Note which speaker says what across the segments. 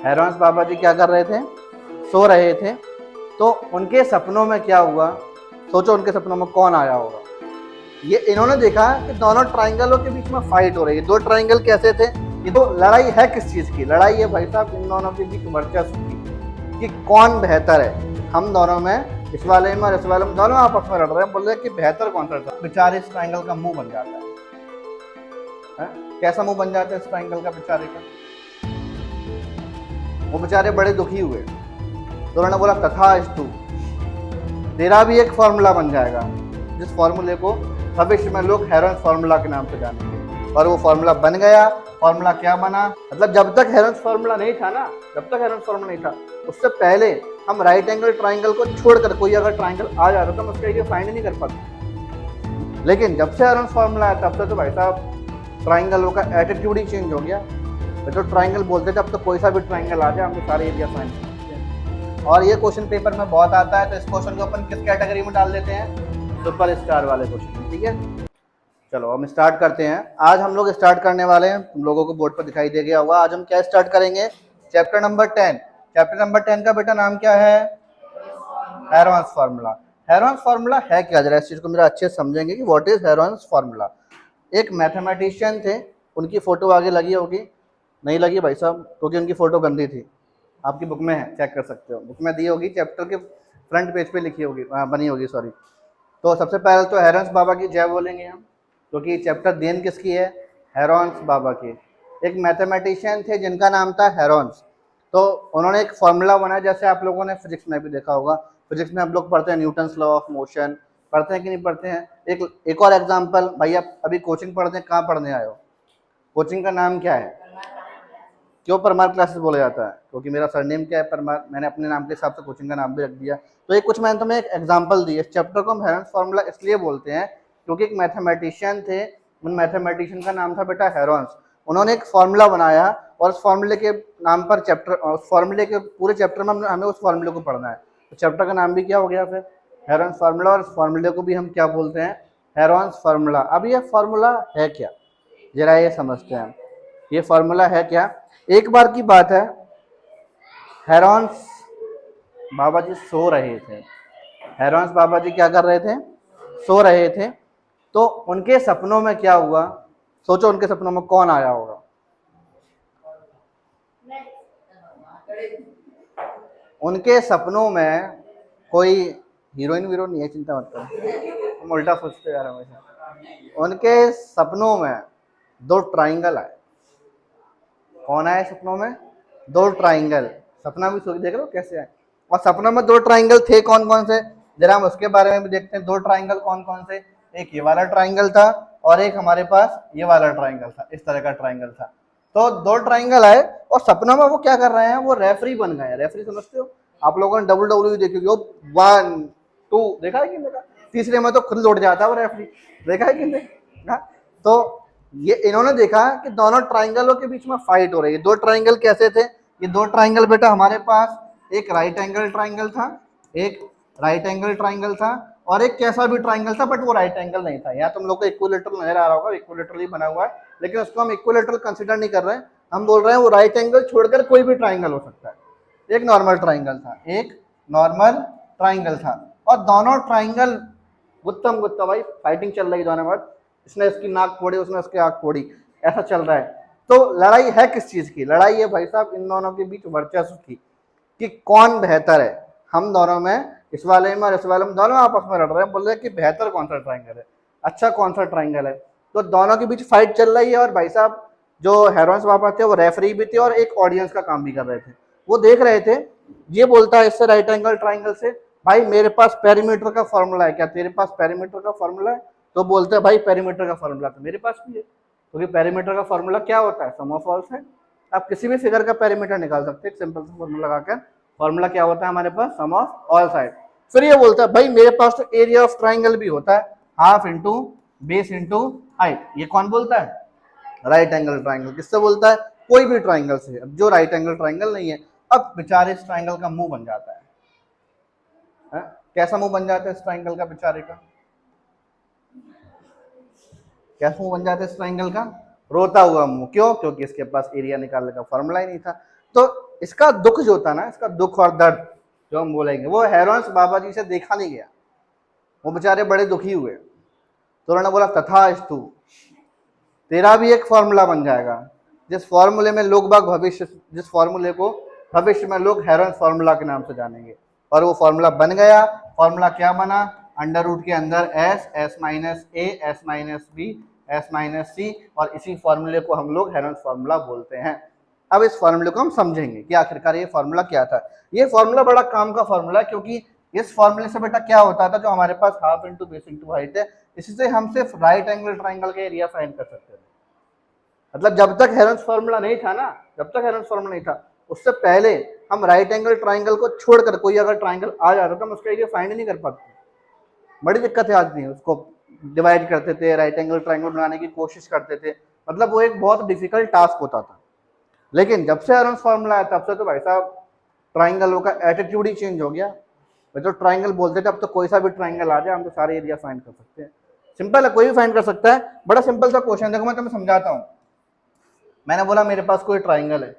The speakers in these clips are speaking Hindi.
Speaker 1: हैरोंस बाबा जी क्या कर रहे थे? सो रहे थे। तो उनके सपनों में क्या हुआ? सोचो उनके सपनों में कौन आया होगा। ये इन्होंने देखा कि दोनों ट्राइंगलों के बीच में फाइट हो रही है। दो ट्राइंगल कैसे थे? ये तो लड़ाई है किस चीज की? लड़ाई है भाई साहब इन दोनों के बीच वर्चस्व की, कि कौन बेहतर है। हम दोनों में, इस वाले में और इस वाले में, दोनों आपस में लड़ रहे हैं, बोल रहे हैं कि बेहतर कौन सा था। बेचारे इस ट्राइंगल का मुंह बन जाता है। कैसा मुंह बन जाता है इस ट्राइंगल का बेचारे का? वो बेचारे बड़े दुखी हुए। तो उन्होंने बोला तथास्तु, तेरा भी एक फॉर्मूला बन जाएगा, जिस फॉर्मूले को भविष्य में लोग हेरोंस फार्मूला के नाम से जानेंगे। और वो फॉर्मूला बन गया। फॉर्मूला क्या बना? मतलब जब तक हेरोंस फार्मूला नहीं था ना, जब तक हेरोंस फार्मूला नहीं था, उससे पहले हम राइट एंगल ट्राइंगल को छोड़कर कोई अगर ट्राइंगल आ जाता तो हम उसका एरिया फाइंड नहीं कर पाते। लेकिन जब से हेरोंस फार्मूला आया तब से तो भाई साहब ट्राइंगलों का एटीट्यूड ही चेंज हो गया। तो ट्राइंगल बोलते थे अब तो कोई सा भी ट्राइंगल आ जाए हम तो सारे एरिया फाइंड कर सकते हैं। और ये क्वेश्चन पेपर में बहुत आता है, तो इस क्वेश्चन को अपन किस कैटेगरी में डाल देते हैं? सुपर स्टार वाले क्वेश्चन। ठीक है, चलो हम स्टार्ट करते हैं। आज हम लोग स्टार्ट करने वाले हैं, तुम लोगों को बोर्ड पर दिखाई दे गया होगा। आज हम क्या स्टार्ट करेंगे? Chapter number 10। चैप्टर नंबर 10 का बेटा नाम क्या है? Herons formula. हेरोंस फार्मूला है क्या? जरा इस चीज को मेरा अच्छे से समझेंगे कि व्हाट इज हेरोंस फार्मूला। एक मैथमेटिशियन थे, उनकी फोटो आगे लगी होगी, नहीं लगी भाई साहब क्योंकि उनकी फोटो गंदी थी। आपकी बुक में है, चेक कर सकते हो, बुक में दी होगी, चैप्टर के फ्रंट पेज पे लिखी होगी, बनी होगी, सॉरी। तो सबसे पहले तो हेरोंस बाबा की जय बोलेंगे हम, क्योंकि चैप्टर देन किसकी है? हेरोंस बाबा की। एक मैथमेटिशियन थे जिनका नाम था हेरोंस। तो उन्होंने एक फॉर्मूला बनाया, जैसे आप लोगों ने फिजिक्स में भी देखा होगा। फिजिक्स में हम लोग पढ़ते हैं न्यूटन्स लॉ ऑफ मोशन, पढ़ते हैं कि नहीं पढ़ते हैं? एक और एग्जांपल, भाई आप अभी कोचिंग पढ़ते हैं, कहाँ पढ़ने आए हो? कोचिंग का नाम क्या है? क्यों परमार क्लासेस बोला जाता है? क्योंकि मेरा सरनेम क्या है? परमार। मैंने अपने नाम के हिसाब से कोचिंग का नाम भी रख दिया। तो ये कुछ मैंने तुम्हें एक एग्जांपल दी। इस चैप्टर को हम हेरोंस फार्मूला इसलिए बोलते हैं क्योंकि एक मैथमेटिशियन थे, उन मैथमेटिशियन का नाम था बेटा हेरोंस। उन्होंने एक फार्मूला बनाया और उस फार्मूले के नाम पर चैप्टर, उस फार्मूले के पूरे चैप्टर में हमें उस फार्मूले को पढ़ना है। तो चैप्टर का नाम भी क्या हो गया फिर? Herons formula. और इस फार्मूले को भी हम क्या बोलते हैं? Herons formula. अब ये फार्मूला है क्या, जरा ये समझते हैं। ये फार्मूला है क्या? एक बार की बात है, हेरोंस बाबा जी सो रहे थे। हेरोंस बाबा जी क्या कर रहे थे? सो रहे थे। तो उनके सपनों में क्या हुआ? सोचो उनके सपनों में कौन आया होगा? उनके सपनों में कोई हीरोइन वीरोइन नहीं है, चिंता मत करो, हम उल्टा सोचते जा रहे हैं हमेशा। उनके सपनों में दो ट्राइंगल आए। कौन आए सपनों में? दो ट्राइंगल। सपना भी सोच, देख लो कैसे आए। और सपनों में दो ट्राइंगल थे कौन कौन से? जरा हम उसके बारे में भी देखते हैं। दो ट्राइंगल कौन कौन से? एक ये वाला ट्राइंगल था और एक हमारे पास ये वाला ट्राइंगल था, इस तरह का ट्राइंगल था। तो दो ट्राइंगल आए और सपनों में वो क्या कर रहे हैं? वो रेफरी बन गए हैं। रेफरी समझते हो? आप लोगों ने WWE देखी होगी, 1 2 देखा है कि नहीं देखा? तीसरे में तो खुद लौट जाता है वो रेफरी, देखा है कि नहीं? हाँ? तो ये इन्होंने देखा कि दोनों ट्राइंगलों के बीच में फाइट हो रही है। दो ट्राइंगल कैसे थे? ये दो ट्राइंगल बेटा हमारे पास, एक राइट एंगल ट्राइंगल था, एक राइट एंगल ट्राइंगल था, और एक कैसा भी ट्राइंगल था, बट वो राइट एंगल नहीं था। यहाँ तुम लोग को इक्विलेटरल नजर आ रहा होगा, इक्विलेटरल ही बना हुआ है, लेकिन उसको हम इक्विलेटरल कंसिडर नहीं कर रहे हैं। हम बोल रहे हैं वो राइट एंगल छोड़कर कोई भी ट्राइंगल हो सकता है। एक नॉर्मल ट्राइंगल था, एक नॉर्मल ट्राइंगल था, और दोनों ट्राइंगल गुत्तम गुत्ता भाई फाइटिंग चल रही दोनों में। इसने इसकी नाक फोड़ी, उसने उसकी आंख फोड़ी, ऐसा चल रहा है। तो लड़ाई है किस चीज की? लड़ाई है भाई साहब इन दोनों के बीच वर्चस्व की, कि कौन बेहतर है। हम दोनों में, इस वाले में और इस वाले में, दोनों आपस में लड़ रहे हैं, बोल रहे हैं कि बेहतर कौन सा ट्राइंगल है, अच्छा कौन सा ट्राइंगल है। तो दोनों के बीच फाइट चल रही है। और भाई साहब जो हेरोंस बाबा थे वो रेफरी भी थे और एक ऑडियंस का काम भी कर रहे थे। वो देख रहे थे, ये बोलता है इससे राइट एंगल ट्राइंगल से, भाई मेरे पास पेरीमीटर का फॉर्मूला है, क्या तेरे पास पेरीमीटर का फॉर्मूला है? तो बोलते हैं भाई पेरीमीटर का फॉर्मूला तो मेरे पास भी है, क्योंकि पेरीमीटर का फॉर्मूला क्या होता है? सम ऑफ ऑल साइड। आप किसी भी फिगर का पेरीमीटर निकाल सकते हैं सिंपल सा फॉर्मूला लगाकर। फॉर्मूला क्या होता है हमारे पास? सम ऑफ ऑल साइड। फिर ये बोलता है भाई मेरे पास तो एरिया ऑफ ट्राइंगल भी होता है, half into base into height. ये कौन बोलता है? Right angle triangle. किससे बोलता है? कोई भी ट्राइंगल से। अब जो राइट एंगल ट्राइंगल नहीं है, अब बेचारे इस ट्राइंगल का मुंह बन जाता है। कैसा मुंह बन जाता है इस ट्राइंगल का बेचारे का? कैसा मुंह बन जाता है इस ट्राइंगल का? रोता हुआ मुंह। क्यों? क्योंकि इसके पास एरिया निकालने का फॉर्मूला ही नहीं था। तो इसका दुख जो था ना, इसका दुख और दर्द जो हम बोलेंगे, वो हेरोन्स बाबा जी से देखा नहीं गया। वो बेचारे बड़े दुखी हुए, तो उन्होंने बोला तथास्तु, तेरा भी एक फॉर्मूला बन जाएगा, जिस फॉर्मूले में लोग बाग भविष्य, जिस फॉर्मूले को भविष्य में लोग हेरोन्स फॉर्मूला के नाम से जानेंगे। और वो फॉर्मूला बन गया। फॉर्मूला क्या बना? अंडर रूट के अंदर s, s minus a, s minus b, s minus c, और इसी फॉर्मूले को हम लोग हेरोन्स फॉर्मूला बोलते हैं। अब इस फॉर्मूले को हम समझेंगे कि आखिरकार ये फॉर्मूला क्या था। ये फॉर्मूला बड़ा काम का फॉर्मूला है, क्योंकि इस फॉर्मूले से बेटा क्या होता था, जो हमारे पास half into base into height है, इससे हम सिर्फ राइट एंगल ट्राइंगल का एरिया फाइंड कर सकते थे। मतलब जब तक हेरोन्स फॉर्मूला नहीं था ना, जब तक हेरोन्स फॉर्मूला नहीं था, उससे पहले हम राइट एंगल ट्राइंगल को छोड़कर कोई अगर ट्राइंगल आ जाता तो हम उसका एरिया फाइंड नहीं कर पाते। बड़ी दिक्कत है आज नहीं, उसको डिवाइड करते थे, राइट एंगल ट्राइंगल बनाने की कोशिश करते थे, मतलब वो एक बहुत डिफिकल्ट टास्क होता था। लेकिन जब से हेरोन्स फॉर्मूला आया तब से तो भाई साहब ट्राइंगलों का एटीट्यूड ही चेंज हो गया। वे तो ट्राइंगल बोलते थे, अब तो कोई सा भी ट्राइंगल आ जाए हम तो सारे एरिया फाइंड कर सकते हैं। सिंपल है, कोई भी फाइंड कर सकता है। बड़ा सिंपल सा क्वेश्चन, देखो मैं तुम्हें समझाता हूँ। मैंने बोला मेरे पास कोई ट्राइंगल है,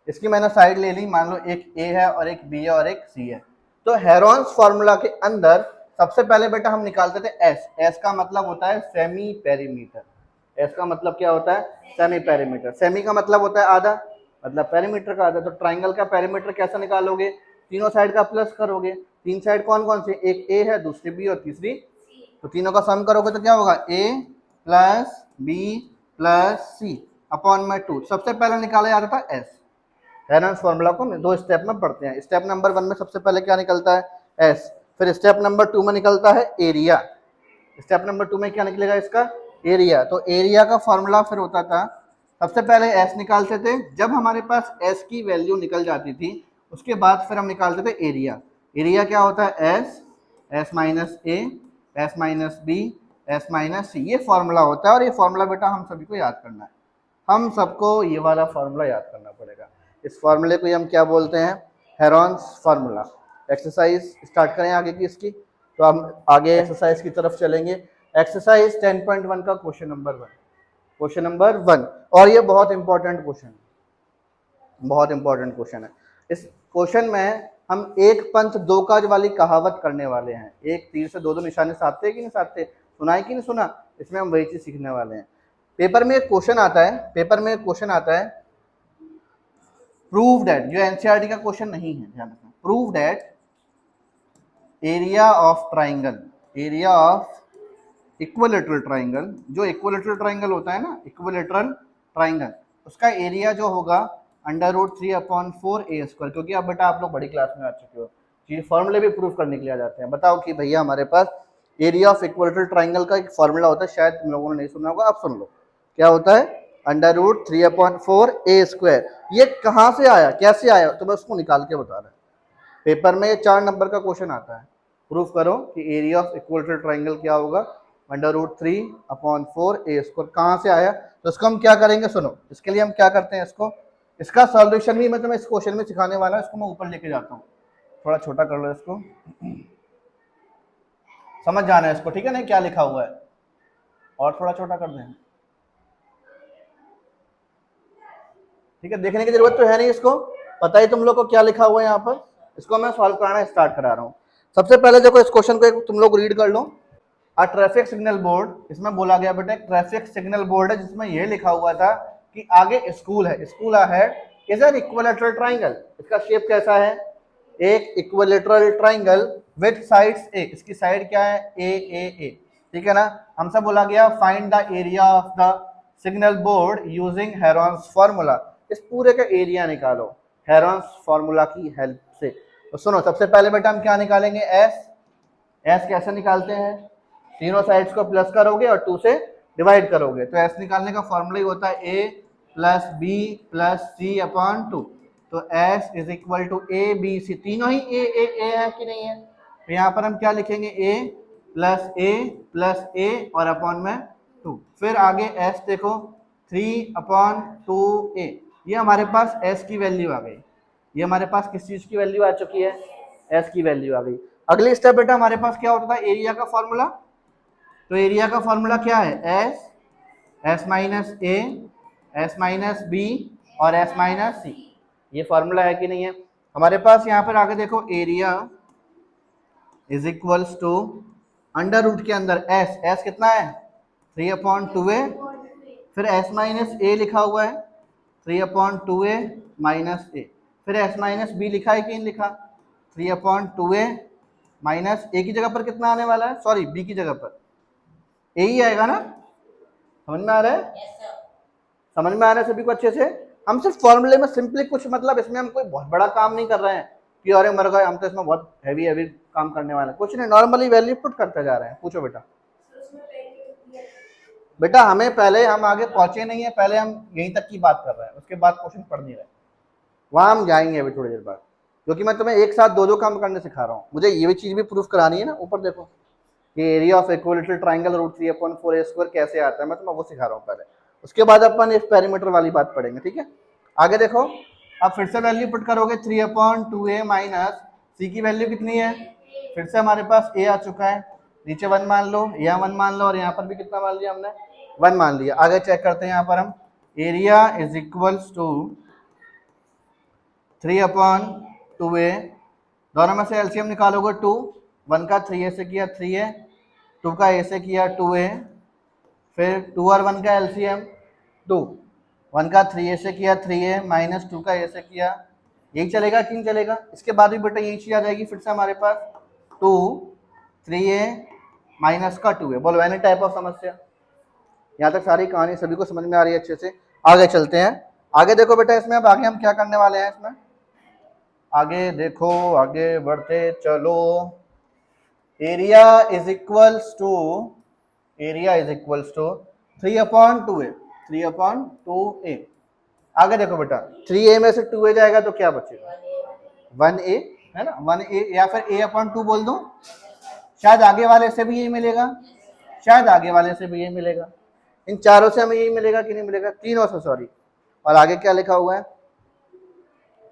Speaker 1: इसकी मैंने साइड ले ली, मान लो एक ए है और एक बी है और एक सी है। तो हेरोन्स फॉर्मूला के अंदर सबसे पहले बेटा हम निकालते थे एस। एस का मतलब होता है सेमी पेरीमीटर। एस का मतलब क्या होता है? Semi perimeter. सेमी का मतलब होता है आधा, मतलब पेरीमीटर का आधा। तो ट्राइंगल का पेरीमीटर कैसे निकालोगे? तीनों साइड का प्लस करोगे। तीन साइड कौन कौन से? एक ए है, दूसरी बी और तीसरी, तो तीनों का सम करोगे तो क्या होगा? ए plus B plus C upon में 2। सबसे पहले निकाला जाता था एस। हेरोन्स फॉर्मूला को दो स्टेप में पढ़ते हैं। स्टेप नंबर 1 में सबसे पहले क्या निकलता है? एस। फिर स्टेप नंबर 2 में निकलता है एरिया। स्टेप नंबर 2 में क्या निकलेगा? इसका एरिया। तो एरिया का फॉर्मूला फिर होता था, सबसे पहले एस निकालते थे। जब हमारे पास एस की वैल्यू निकल जाती थी, उसके बाद फिर हम निकालते थे एरिया। एरिया क्या होता है? S, s minus a, s minus b, s minus c. ये फॉर्मूला होता है, और ये फॉर्मूला बेटा हम सभी को याद करना है। हम सबको ये वाला फॉर्मूला याद करना पड़ेगा। इस फॉर्मूले को हम क्या बोलते हैं? Heron's formula. एक्सरसाइज स्टार्ट करें आगे की इसकी, तो हम आगे एक्सरसाइज की तरफ चलेंगे। एक्सरसाइज 10.1 का क्वेश्चन नंबर 1, क्वेश्चन नंबर 1। और ये बहुत इंपॉर्टेंट क्वेश्चन है, बहुत इंपॉर्टेंट क्वेश्चन है। इस क्वेश्चन में हम एक पंथ दो काज वाली कहावत करने वाले हैं। एक तीर से दो दो निशाने साधते कि नहीं साधते? सुना है कि नहीं सुना? इसमें हम वही चीज सीखने वाले हैं। पेपर में एक क्वेश्चन आता है, पेपर में एक क्वेश्चन आता है, प्रूव दैट, जो एनसीईआरटी का क्वेश्चन नहीं है, ध्यान रखना, prove that area of triangle, area of equilateral triangle, जो इक्विलेटरल ट्राइंगल होता है ना, इक्विलेटरल ट्राइंगल, उसका एरिया जो होगा अंडर रूट 3/4 ए स्क्वायर। क्योंकि अब बेटा आप लोग बड़ी क्लास में आ चुके हो, ये फॉर्मूले भी प्रूव करने के लिए आ जाते हैं। बताओ कि भैया हमारे पास एरिया ऑफ इक्विलेटरल ट्राइंगल का एक फॉर्मूला होता है, शायद तुम लोगों ने नहीं सुना होगा, अब सुन लो। क्या होता है? अंडर रूट 3/4 ए स्क्वायर। ये कहाँ से आया, कैसे आया, तो मैं उसको निकाल के बता रहा हूँ। पेपर में 4 नंबर का क्वेश्चन आता है, प्रूफ करो कि एरिया ऑफ इक्विलेटरल ट्राइंगल क्या होगा? अंडर रूट 3/4 ए स्क्वायर। कहाँ से आया? तो इसको हम क्या करेंगे, सुनो। इसके लिए हम क्या करते हैं, इसको, इसका सॉल्यूशन भी मैं तुम्हें इस क्वेश्चन में सिखाने वाला हूं। इसको मैं ऊपर लेके जाता हूँ, थोड़ा छोटा कर लो इसको, समझ जाना है इसको, ठीक है ना, क्या लिखा हुआ है, और थोड़ा छोटा कर दें, ठीक है। देखने की जरूरत तो है नहीं, इसको पता ही तुम लोग को क्या लिखा हुआ है यहाँ पर। इसको मैं सॉल्व कराना स्टार्ट करा रहा हूँ। सबसे पहले देखो इस क्वेश्चन को तुम लोग रीड कर लो। अ ट्रैफिक सिग्नल बोर्ड, इसमें बोला गया बेटा ट्रैफिक सिग्नल बोर्ड है, जिसमें यह लिखा हुआ था कि आगे स्कूल है, स्कूल है इज एन इक्विलेटरल ट्राइंगल। इसका शेप कैसा है? एक equilateral triangle with sides A. इसकी साइड क्या है? ए ए ए, ठीक है ना। हमसे बोला गया find the area of the signal board using Heron's formula. इस पूरे का एरिया निकालो हेरोन्स फॉर्मूला की हेल्प से। तो सुनो, सबसे पहले बेटा हम क्या निकालेंगे? एस। एस कैसे निकालते हैं? तीनों साइड्स को प्लस करोगे और 2 से डिवाइड करोगे। तो एस निकालने का फॉर्मूला ही होता है A plus B plus C upon 2। तो S is equal to A B C, तीनों ही ए है कि नहीं है? तो यहाँ पर हम क्या लिखेंगे? ए प्लस ए और अपॉन में 2। फिर आगे एस देखो 3/2a, ये हमारे पास एस की वैल्यू आ गई। ये हमारे पास किस चीज की वैल्यू आ चुकी है? एस की वैल्यू आ गई। अगली स्टेप बेटा हमारे पास क्या होता था? एरिया का फॉर्मूला। तो एरिया का फॉर्मूला क्या है? S, s minus a, s minus B और एस माइनस सी। ये फॉर्मूला है कि नहीं है? हमारे पास यहाँ पर आगे देखो, area is equals to under root के अंदर एस, एस कितना है 3/2a, फिर एस माइनस ए लिखा हुआ है 3/2a माइनस ए, फिर एस माइनस बी लिखा है कि नहीं लिखा 3/2a माइनस ए की जगह पर कितना आने वाला है, सॉरी बी की जगह पर ए ही आएगा ना, समझ में आ रहा है? समझ में आ रहा है सभी को अच्छे से? हम सिर्फ फॉर्मूले में सिंपली कुछ मतलब इसमें हम कोई बहुत बड़ा काम नहीं कर रहे हैं कि अरे मर गए हम तो इसमें बहुत हैवी हैवी काम करने वाले हैं, कुछ नहीं, नॉर्मली वैल्यू पुट करते जा रहे हैं। पूछो बेटा। बेटा हमें पहले, हम आगे पहुंचे नहीं है, पहले हम यहीं तक की बात कर रहे हैं, उसके बाद क्वेश्चन पढ़ नहीं रहे, वहां हम जाएंगे अभी थोड़ी देर बाद, क्योंकि मैं तुम्हें एक साथ दो काम करने सिखा रहा हूँ, मुझे ये भी चीज भी प्रूफ करानी है ना। ऊपर देखो कि area of equilateral triangle √3/4a² कैसे आता है, मैं तुम्हें वो सिखा रहा हूँ पहले, उसके बाद अपन इस पेरीमीटर वाली बात पढ़ेंगे, ठीक है? आगे देखो, अब फिर से वैल्यू पुट करोगे 3/2a माइनस सी की वैल्यू कितनी है, फिर से हमारे पास a आ चुका है, नीचे 1 मान लो, यहाँ 1 मान लो, और यहाँ पर भी कितना मान लिया हमने 1 मान लिया। आगे चेक करते हैं, यहाँ पर हम area is equals to 3/2a, दोनों में से एलसीएम निकालोगे 2, 1 का 3a से किया 3a, 2 का a से किया 2a, फिर 2 और 1 का एलसीएम 2, 1 का 3a से किया 3a माइनस 2 का a से किया, यही चलेगा कि नहीं चलेगा? इसके बाद भी बेटा यही चीज आ जाएगी फिर से हमारे पास 2 3a माइनस का 2a। बोलो एनी टाइप ऑफ समस्या? यहाँ तक सारी कहानी सभी को समझ में आ रही है अच्छे से? आगे चलते हैं, आगे देखो बेटा, इसमें अब आगे हम क्या करने वाले हैं, इसमें आगे देखो, आगे बढ़ते चलो। Area is equals to 3/2a, 3/2a। आगे देखो बेटा, 3a में से 2a जाएगा तो क्या बचेगा 1a, है ना, 1a, या फिर a/2 बोल दूं, शायद आगे वाले से भी यही मिलेगा, शायद आगे वाले से भी यही मिलेगा, इन चारों से हमें यही मिलेगा कि नहीं मिलेगा, तीनों से, सॉरी। और आगे क्या लिखा हुआ है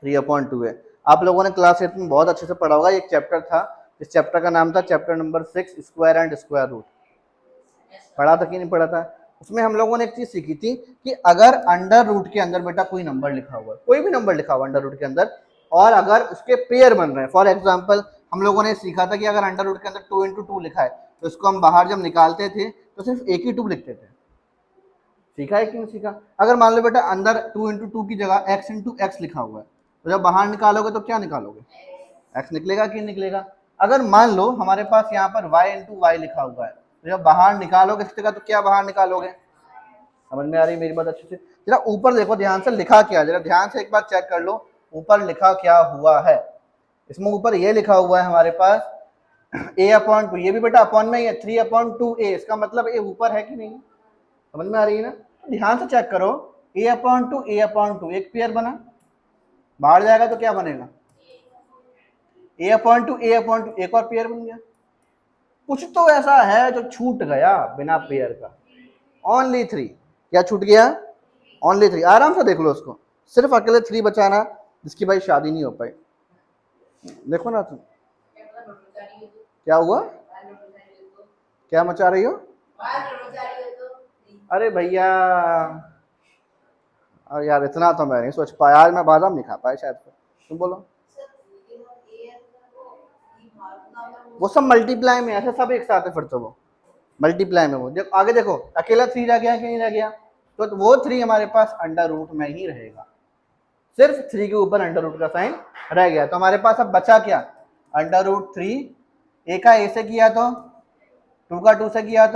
Speaker 1: 3/2a। आप लोगों ने क्लास 8 में बहुत अच्छे से पढ़ा होगा, एक चैप्टर था, इस चैप्टर का नाम था chapter number 6, square and square root. पढ़ा था कि नहीं पढ़ा था? उसमें हम लोगों ने एक चीज सीखी थी कि अगर अंडर रूट के अंदर बेटा कोई नंबर लिखा हुआ है, कोई भी नंबर लिखा हुआ अंडर रूट के अंदर, और अगर उसके पेयर बन रहे हैं, फॉर एग्जाम्पल हम लोगों ने सीखा था कि अगर अंडर रूट के अंदर 2 × 2 लिखा है तो इसको हम बाहर जब निकालते थे तो सिर्फ एक ही 2 लिखते थे। सीखा है कि नहीं सीखा? अगर मान लो बेटा अंदर 2 × 2 की जगह x × x लिखा हुआ है, तो जब बाहर निकालोगे तो क्या निकालोगे, x निकलेगा कि नहीं निकलेगा? अगर मान लो हमारे पास यहाँ पर y × y लिखा हुआ है, तो जब बाहर निकालोगे इस जगह तो क्या बाहर निकालोगे? समझ में आ रही मेरी बात अच्छे से? जरा ऊपर देखो ध्यान से, लिखा क्या, जरा ध्यान से एक बार चेक कर लो ऊपर लिखा क्या हुआ है। इसमें ऊपर ये लिखा हुआ है हमारे पास a/2, ये भी बेटा अपॉन में ही है 3/2a, इसका मतलब a ऊपर है कि नहीं? समझ में आ रही है ना? ध्यान से चेक करो, a/2 एक पेयर बना, बाहर जाएगा तो क्या बनेगा a/2 एक और पेयर बन गया। कुछ तो ऐसा है जो छूट गया बिना पेयर का, ओनली 3, क्या छूट गया? ओनली 3। आराम से देख लो उसको, सिर्फ अकेले 3 बचाना जिसकी भाई शादी नहीं हो पाई। देखो ना तुम, क्या हुआ, क्या मचा रही हो? अरे भैया यार इतना तो मैं नहीं सोच पाया, आज मैं बादाम नहीं खा पाया शायद, तुम बोलो। वो सब मल्टीप्लाई में, ऐसे सब एक साथ है, फिर तो वो मल्टीप्लाई में, वो देखो आगे देखो, अकेला 3 रह गया कि नहीं रह गया? तो वो 3 हमारे पास अंडर रूट में ही रहेगा, सिर्फ 3 के ऊपर अंडर रूट का साइन रह गया। तो हमारे पास अब बचा क्या, अंडर रूट 3, ए का ए से किया तो 2 का 2 से किया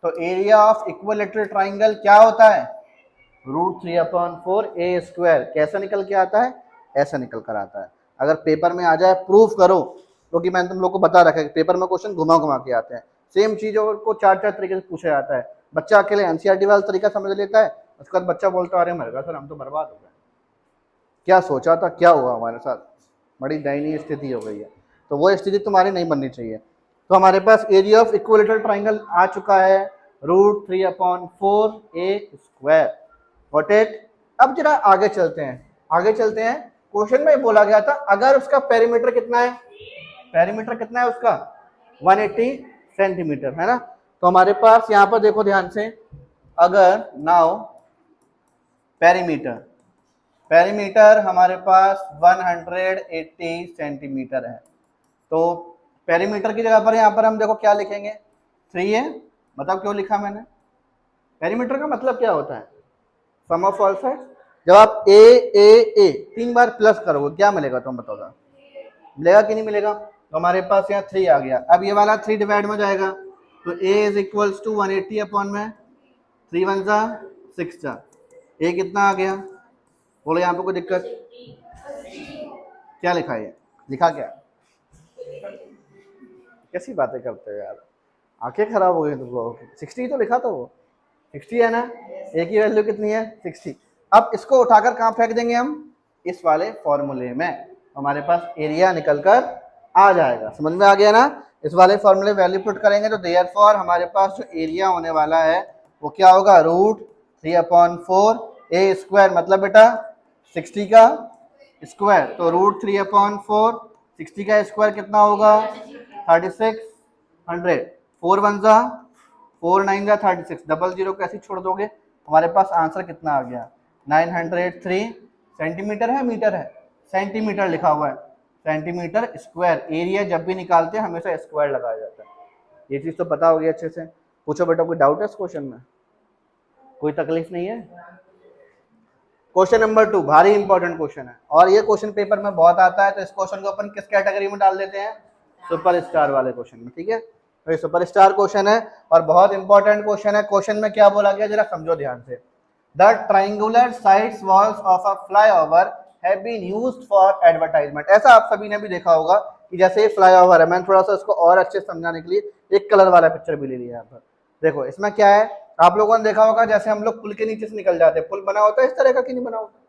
Speaker 1: तो एरिया ऑफ इक्विलेटरल ट्राइंगल क्या होता है √3/4a²। कैसा निकल के आता है? ऐसा निकल कर आता है। अगर पेपर में आ जाए प्रूफ करो, क्योंकि मैंने तुम लोग को बता रखा है कि पेपर में क्वेश्चन घुमा घुमा के आते हैं, सेम चीजों को 4 तरीके से पूछा जाता है। बच्चा अकेले एनसीईआरटी वाला तरीका समझ लेता है, उसके बाद बच्चा बोलता है अरे मर गया सर, हम तो बर्बाद हो गए, क्या सोचा था, क्या हुआ हमारे साथ, बड़ी दयनीय स्थिति हो गई है। तो वो स्थिति तुम्हारी नहीं बननी चाहिए। तो हमारे पास एरिया ऑफ इक्विलेटरल ट्राइंगल आ चुका है √3/4a²। Got it? अब जरा आगे चलते हैं, आगे चलते हैं। क्वेश्चन में बोला गया था अगर उसका पेरीमीटर कितना है, पेरीमीटर कितना है उसका 180 सेंटीमीटर, है ना? तो हमारे पास यहाँ पर देखो ध्यान से, अगर नाउ पेरीमीटर, पेरीमीटर हमारे पास 180 सेंटीमीटर है। तो पेरीमीटर की जगह पर यहाँ पर हम देखो क्या लिखेंगे, 3 है। मतलब क्यों लिखा मैंने, पेरीमीटर का मतलब क्या होता है, सम ऑफ ऑल साइड्स। जब आप ए 3 बार प्लस करोगे क्या मिलेगा, तुम बताओ, मिलेगा कि नहीं मिलेगा। तो हमारे पास यहाँ 3 आ गया। अब ये वाला 3 डिवाइड में जाएगा, तो a is equals to 180 upon में 3 1 जा 6 जा, a कितना आ गया, बोलो यहाँ पे कोई दिक्कत, क्या लिखा है, लिखा क्या, कैसी बातें करते हो यार, आंखें खराब हो गई तुमको। 60 तो लिखा था वो, 60 है ना, a की वैल्यू कितनी है 60। अब इसको उठाकर कहाँ फेंक देंगे हम, इस वाले फॉर्मूले में, हमारे पास एरिया निकल कर आ जाएगा। समझ में आ गया ना, इस वाले फॉर्मूले वैल्यू पुट करेंगे तो देयरफॉर हमारे पास जो एरिया होने वाला है वो क्या होगा, √3/4 a स्क्वायर, मतलब बेटा 60 का स्क्वायर, तो √3/4 60 का स्क्वायर कितना होगा 3600, 4 1 जा 4 9 जा 36, डबल जीरो को ऐसे छोड़ दोगे, हमारे पास आंसर कितना आ गया 903 सेंटीमीटर है, मीटर है, सेंटीमीटर लिखा हुआ है, सेंटीमीटर स्क्वायर। एरिया जब भी निकालते हैं हमेशा स्क्वायर लगाया जाता है, ये चीज तो पता होगी अच्छे से। पूछो बेटा कोई डाउट है इस क्वेश्चन में, कोई तकलीफ नहीं है। क्वेश्चन नंबर 2 भारी इंपॉर्टेंट क्वेश्चन है और ये क्वेश्चन पेपर में बहुत आता है, तो इस क्वेश्चन को अपन किस कैटेगरी में डाल देते हैं, सुपर स्टार वाले क्वेश्चन में, ठीक है। तो ये सुपर स्टार क्वेश्चन है और बहुत इंपॉर्टेंट क्वेश्चन है। क्वेश्चन में क्या बोला गया जरा समझो ध्यान से, the triangular sides walls of a flyover have been used for advertisement. ऐसा आप सभी ने भी देखा होगा कि जैसे ये फ्लाईओवर है, मैंने थोड़ा सा इसको और अच्छे से समझाने के लिए एक कलर वाला पिक्चर भी ले लिया यहाँ पर। देखो इसमें क्या है, आप लोगों ने देखा होगा जैसे हम लोग पुल के नीचे से निकल जाते हैं, पुल बना होता है इस तरह का कि नहीं बना होता,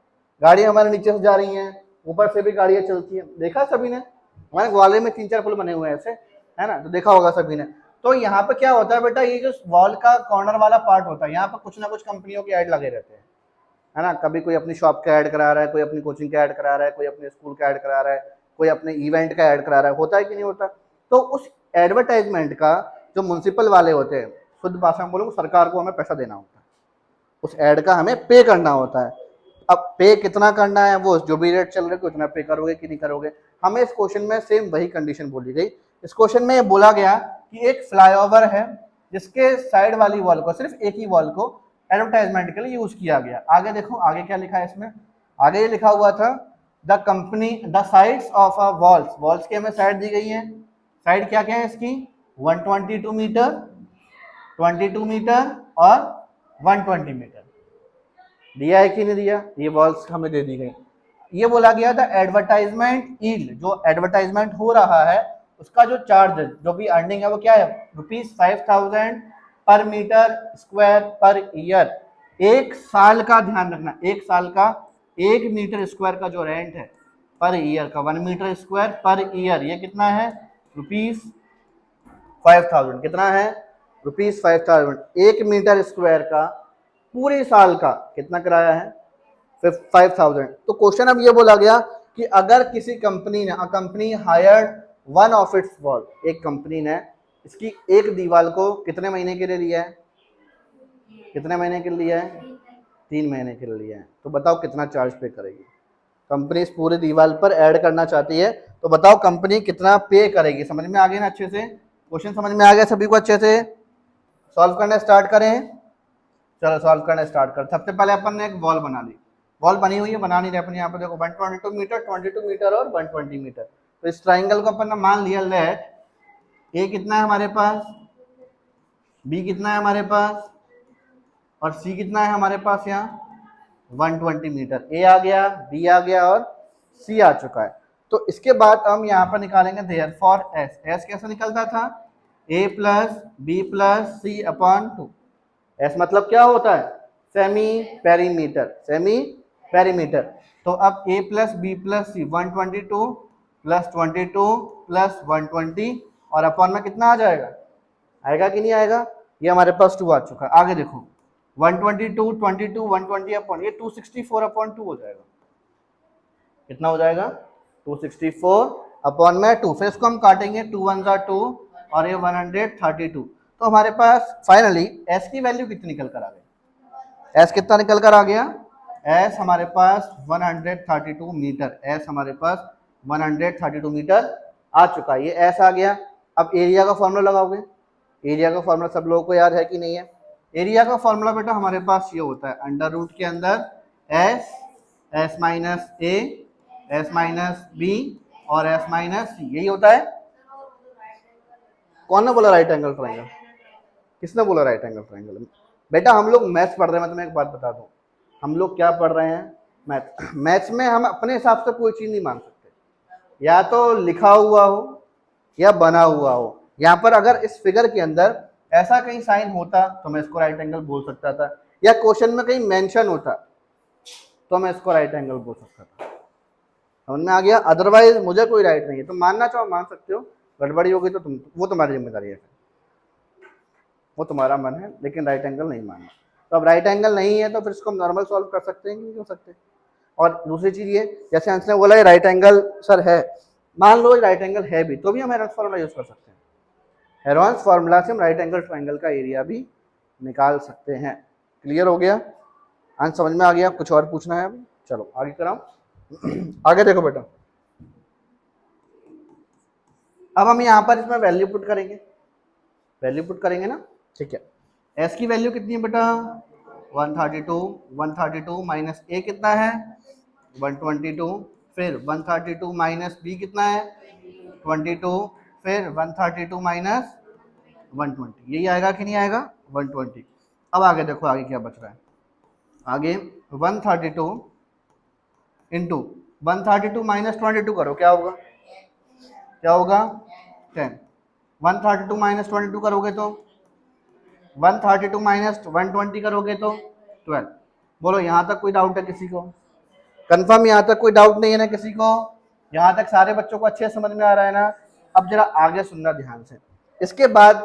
Speaker 1: गाड़ी हमारे नीचे से जा रही हैं, ऊपर से भी गाड़ियां चलती हैं, देखा सभी ने, हमारे ग्वालियर में 3 4 पुल बने हुए हैं ऐसे, है ना, तो देखा होगा सभी ने। तो यहाँ पे क्या होता है बेटा, ये जो वॉल का कॉर्नर वाला पार्ट होता है, यहाँ पर कुछ ना कुछ कंपनियों के ऐड लगे रहते हैं, है ना, कभी कोई अपनी शॉप का ऐड करा रहा है, कोई अपनी कोचिंग का ऐड करा रहा है, कोई अपने स्कूल का ऐड करा रहा है, कोई अपने इवेंट का ऐड करा रहा है, होता है कि नहीं होता। तो उस एडवर्टाइजमेंट का जो म्युनिसिपल वाले होते हैं, शुद्ध भाषा में बोलो सरकार को हमें पैसा देना होता है, उस ऐड का हमें पे करना होता है। अब पे कितना करना है, वो जो भी रेट चल रहा है उतना पे करोगे कि नहीं करोगे। हमें इस क्वेश्चन में सेम वही कंडीशन बोली गई। इस क्वेश्चन में ये बोला गया कि एक फ्लाईओवर है जिसके साइड वाली वॉल को, सिर्फ एक ही वॉल को एडवर्टाइजमेंट के लिए यूज किया गया। आगे देखो आगे क्या लिखा है इसमें, आगे ये लिखा हुआ था the company the sides of a walls, walls की हमें साइड दी गई है, साइड क्या क्या है इसकी 122 मीटर, 22 मीटर और 120 मीटर, दिया है कि नहीं दिया, ये वॉल्स हमें दे दी गई। ये बोला गया था एडवर्टाइजमेंट यील्ड, जो एडवर्टाइजमेंट हो रहा है उसका जो चार्ज जो भी अर्निंग है वो क्या है ₹5000 पर मीटर स्क्वायर पर ईयर। एक साल का ध्यान रखना, एक साल का 1 मीटर स्क्वायर का जो रेंट है पर ईयर का, 1 मीटर स्क्वायर पर ईयर, ये कितना है ₹5000, कितना है ₹5000। 1 मीटर स्क्वायर का पूरे साल का कितना किराया है 5000। तो क्वेश्चन अब ये बोला गया कि अगर किसी कंपनी ने, company hired one of its wall, एक कंपनी ने इसकी एक दीवार को कितने महीने के लिए लिया है, कितने महीने के लिए लिया है 3 महीने के लिए लिया है, तो बताओ कितना चार्ज पे करेगी कंपनी, इस पूरे दीवार पर ऐड करना चाहती है, तो बताओ कंपनी कितना पे करेगी। समझ में आ गया ना अच्छे से, क्वेश्चन समझ में आ गया सभी को, अच्छे से सॉल्व करना स्टार्ट करें। चलो सॉल्व करना स्टार्ट कर। सबसे पहले अपन ने एक वॉल बना ली, वॉल बनी हुई है, बना नहीं रहे अपन, यहाँ पे देखो 122 मीटर, 22 मीटर और 120 मीटर। तो इस ट्राइंगल को अपन ने मान लिया लेट ए कितना है हमारे पास, बी कितना है हमारे पास और सी कितना है हमारे पास, यहाँ 120 मीटर। ए आ गया, बी आ गया और सी आ चुका है। तो इसके बाद हम यहाँ पर निकालेंगे देयरफॉर एस। एस कैसे निकलता था, ए plus B plus C upon 2। S मतलब क्या होता है सेमी पेरीमीटर, सेमी पेरीमीटर। तो अब a plus B plus C 122 plus 22 plus 120 और अपॉन में कितना आ जाएगा, आएगा कि नहीं आएगा, ये हमारे पास 2 आ चुका है। आगे देखो 122 22 120 अपॉन, ये 264 अपॉन 2 हो जाएगा, कितना हो जाएगा 264 अपॉन में 2। फिर इसको हम काटेंगे, 2 1 जा 2 और ये 132। तो हमारे पास फाइनली एस की वैल्यू कितनी निकल कर आ गई, एस कितना निकल कर आ गया एस हमारे पास 132 मीटर, एस हमारे पास 132 मीटर आ चुका है, ये एस आ गया। अब एरिया का फॉर्मूला लगाओगे, एरिया का फॉर्मूला सब लोगों को याद है कि नहीं है? एरिया का फॉर्मूला बेटा हमारे पास ये होता है अंडर रूट के अंदर s, s minus a, s minus B और एस माइनस सी, यही होता है। कौन ने बोला राइट एंगल ट्राइंगल? किसने बोला राइट एंगल ट्राइंगल? बेटा हम लोग मैथ्स पढ़ रहे हैं, मैं तुम्हें एक बात बता दूं, हम लोग क्या पढ़ रहे हैं? मैथ। मैथ्स में हम अपने हिसाब से कोई चीज नहीं मान सकते, या तो लिखा हुआ हो या बना हुआ हो। यहाँ पर अगर इस फिगर के अंदर ऐसा कहीं साइन होता तो मैं इसको राइट एंगल बोल सकता था, या क्वेश्चन में कहीं मेंशन होता तो मैं इसको राइट एंगल बोल सकता था। समझ में आ गया? अदरवाइज मुझे कोई राइट नहीं है, तुम मानना चाहो मान सकते हो, गड़बड़ी होगी तो तुम, वो तुम्हारी जिम्मेदारी है, वो तुम्हारा मन है, लेकिन राइट एंगल नहीं मानना। तो अब राइट एंगल नहीं है तो फिर इसको हम नॉर्मल सॉल्व कर सकते हैं कि नहीं कर सकते? और दूसरी चीज ये, जैसे अंश ने बोला राइट एंगल सर है, मान लो राइट एंगल है भी तो भी हम हेरोन्स फार्मूला यूज कर सकते हैं। हेरोन्स फार्मूला से हम राइट एंगल ट्राइंगल का एरिया भी निकाल सकते हैं। क्लियर हो गया? अंश समझ में आ गया? कुछ और पूछना है अभी? चलो आगे कराओ। आगे देखो बेटा, अब हम यहाँ पर इसमें वैल्यू पुट करेंगे, वैल्यू पुट करेंगे ना, ठीक है। एस की वैल्यू कितनी है बेटा? 132, 132 माइनस ए कितना है? 122, फिर 132 माइनस बी कितना है? 22, फिर 132 माइनस 120, यही आएगा कि नहीं आएगा? 120। अब आगे देखो आगे क्या बच रहा है, आगे 132 इंटू 132 माइनस 22 करो, क्या होगा? क्या होगा? 10। 132 माइनस 22 करोगे तो 132 माइनस 120 करोगे तो 12। बोलो यहाँ तक कोई डाउट है किसी को? कंफर्म यहाँ तक कोई डाउट नहीं है ना किसी को? यहाँ तक सारे बच्चों को अच्छे समझ में आ रहा है ना? अब जरा आगे सुनना ध्यान से, इसके बाद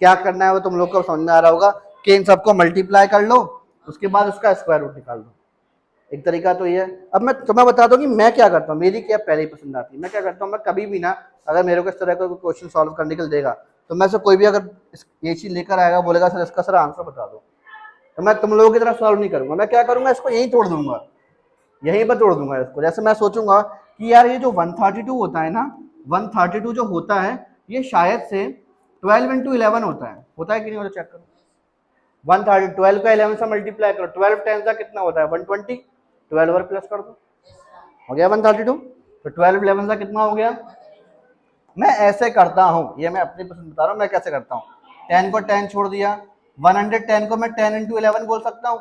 Speaker 1: क्या करना है वो तुम लोग को समझ में आ रहा होगा कि इन सबको मल्टीप्लाई कर लो, उसके बाद उसका स्क्वायर रूट निकाल दो। एक तरीका तो ये है। अब मैं तुम्हें बता दूं कि मैं क्या करता हूँ, मेरी क्या पहले ही पसंद आती है। मैं क्या करता हूँ, मैं कभी भी ना, अगर मेरे को इस तरह का कोई क्वेश्चन सॉल्व करने के लिए देगा तो मैं से कोई भी अगर ये चीज लेकर आएगा, बोलेगा सर इसका सर आंसर बता दो, तो मैं तुम लोगों की तरह सॉल्व नहीं करूंगा। मैं क्या करूंगा, इसको यहीं तोड़ दूंगा, यहीं पर तोड़ दूंगा इसको। जैसे मैं सोचूंगा कि यार ये जो 132 होता है ना, 132 जो होता है ये शायद से 12 इंटू 11 होता है कि नहीं होता? चेक करो, 130, 12 का 11 से मल्टीप्लाई करो, 12 10 का कितना होता है? 120, 12 और प्लस कर दो, हो गया 132। तो 12 11 का कितना हो गया? मैं ऐसे करता हूँ, ये मैं अपनी पसंद बता रहा हूँ मैं कैसे करता हूँ। 10 को 10 छोड़ दिया, 110 को मैं 10 इंटू 11 बोल सकता हूँ,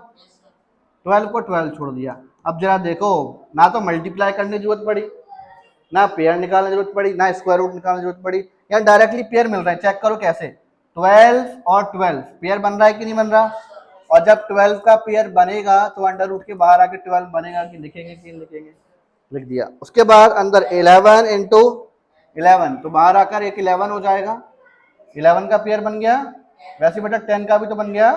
Speaker 1: 12 को 12 छोड़ दिया। अब जरा देखो, ना तो मल्टीप्लाई करने की जरूरत पड़ी, ना पेयर निकालने की जरूरत पड़ी, ना स्क्वायर रूट निकालने की जरूरत पड़ी, या डायरेक्टली पेयर मिल रहा है। चेक करो कैसे, 12 और 12 पेयर बन रहा है कि नहीं बन रहा? और जब 12 का पेयर बनेगा तो अंडर रूट के बाहर आके 12 बनेगा कि लिखेंगे कि नहीं लिखेंगे? लिख दिया। उसके बाद अंदर 11 इंटू 11, तो बाहर आकर एक 11 हो जाएगा, 11 का पेयर बन गया। वैसे बेटा 10 का भी तो बन गया,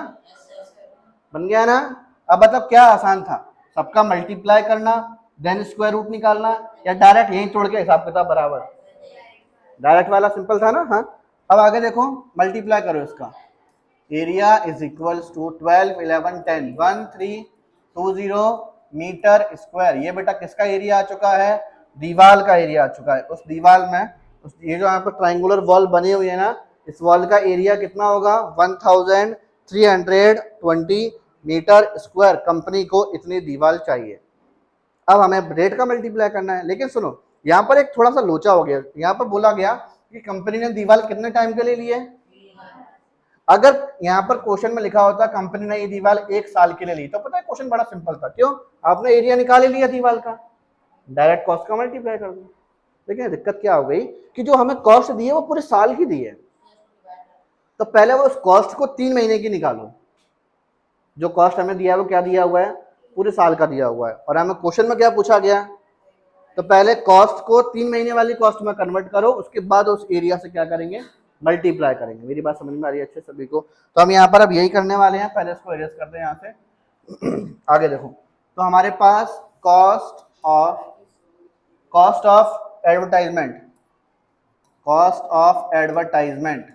Speaker 1: बन गया ना? अब मतलब क्या आसान था, सबका मल्टीप्लाई करना, देन स्क्वायर रूट निकालना, या डायरेक्ट यहीं तोड़ के हिसाब किताब बराबर? डायरेक्ट वाला सिंपल था ना? हाँ। अब आगे देखो, मल्टीप्लाई करो इसका, area is equals to 12 11 10 1320 metre square. ये बेटा किसका एरिया आ चुका है? दीवार का एरिया आ चुका है। उस दीवार में ये जो यहाँ पर ट्राइंगुलर वॉल बनी हुई है ना, इस वॉल का एरिया कितना होगा? 1320 मीटर स्क्वायर। कंपनी को इतनी दीवार चाहिए। अब हमें रेट का मल्टीप्लाई करना है, लेकिन सुनो यहाँ पर एक थोड़ा सा लोचा हो गया। यहाँ पर बोला गया कि कंपनी ने दीवार कितने टाइम के लिए ली है। अगर यहाँ पर क्वेश्चन में लिखा होता कंपनी ने ये दीवार 1 साल के लिए ली, तो पता है क्वेश्चन बड़ा सिंपल था। क्यों? आपने एरिया निकाल ही लिया दीवार का, डायरेक्ट कॉस्ट का मल्टीप्लाई कर दो। लेकिन दिक्कत क्या हो गई कि जो हमें कॉस्ट दी है वो पूरे साल की दी है, तो पहले वो उस कॉस्ट को 3 महीने की निकालो। जो कॉस्ट हमें दिया है वो क्या दिया हुआ है? पूरे साल का दिया हुआ है। और हमें क्वेश्चन में क्या पूछा गया? तो पहले कॉस्ट को 3 महीने वाली कॉस्ट में कन्वर्ट करो, उसके बाद उस एरिया से क्या करेंगे? मल्टीप्लाई करेंगे। मेरी बात समझ में आ रही है अच्छे सभी को? तो हम यहाँ पर अब यही करने वाले हैं। पहले इसको एरेज करते हैं यहाँ से। आगे देखो, तो हमारे पास cost of advertisement, cost of advertisement